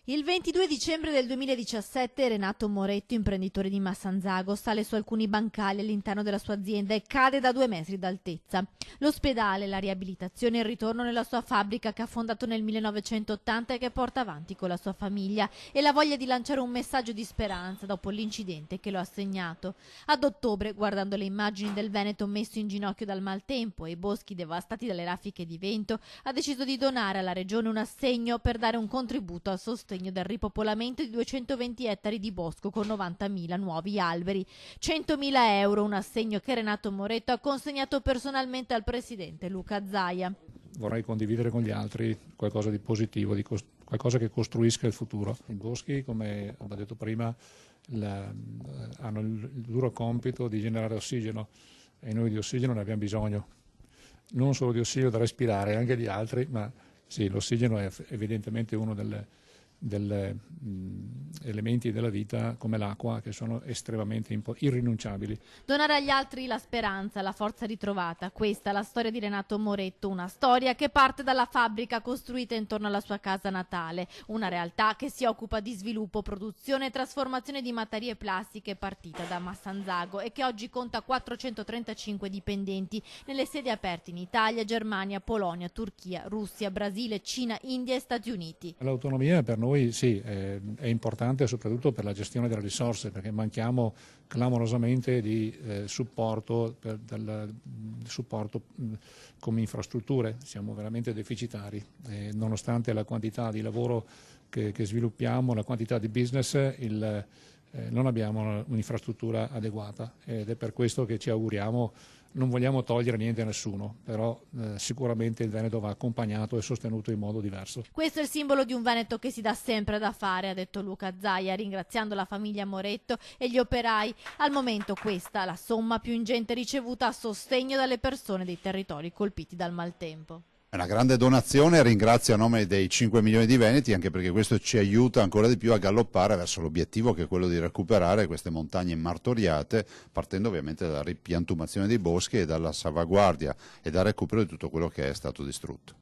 Il 22 dicembre del 2017 Renato Moretto, imprenditore di Massanzago, sale su alcuni bancali all'interno della sua azienda e cade da 2 metri d'altezza. L'ospedale, la riabilitazione e il ritorno nella sua fabbrica che ha fondato nel 1980 e che porta avanti con la sua famiglia, e la voglia di lanciare un messaggio di speranza dopo l'incidente che lo ha segnato. Ad ottobre, guardando le immagini del Veneto messo in ginocchio dal maltempo e i boschi devastati dalle raffiche di vento, ha deciso di donare alla regione un assegno per dare un contributo al sostegno del ripopolamento di 220 ettari di bosco con 90.000 nuovi alberi. 100.000 euro, un assegno che Renato Moretto ha consegnato personalmente al presidente Luca Zaia. Vorrei condividere con gli altri qualcosa di positivo, qualcosa che costruisca il futuro. I boschi, come ho detto prima, hanno il duro compito di generare ossigeno e noi di ossigeno ne abbiamo bisogno. Non solo di ossigeno da respirare, anche di altri, ma sì, l'ossigeno è evidentemente uno degli elementi della vita, come l'acqua, che sono estremamente irrinunciabili. Donare agli altri la speranza, la forza ritrovata. Questa è la storia di Renato Moretto, una storia che parte dalla fabbrica costruita intorno alla sua casa natale, una realtà che si occupa di sviluppo, produzione e trasformazione di materie plastiche partita da Massanzago e che oggi conta 435 dipendenti nelle sedi aperte in Italia, Germania, Polonia, Turchia, Russia, Brasile, Cina, India e Stati Uniti. L'autonomia per noi sì, è importante soprattutto per la gestione delle risorse, perché manchiamo clamorosamente di supporto come infrastrutture, siamo veramente deficitari, nonostante la quantità di lavoro che sviluppiamo, la quantità di business, non abbiamo un'infrastruttura adeguata, ed è per questo che ci auguriamo. Non vogliamo togliere niente a nessuno, però sicuramente il Veneto va accompagnato e sostenuto in modo diverso. Questo è il simbolo di un Veneto che si dà sempre da fare, ha detto Luca Zaia, ringraziando la famiglia Moretto e gli operai. Al momento questa è la somma più ingente ricevuta a sostegno dalle persone dei territori colpiti dal maltempo. È una grande donazione, ringrazio a nome dei 5 milioni di veneti, anche perché questo ci aiuta ancora di più a galoppare verso l'obiettivo, che è quello di recuperare queste montagne martoriate, partendo ovviamente dalla ripiantumazione dei boschi e dalla salvaguardia e dal recupero di tutto quello che è stato distrutto.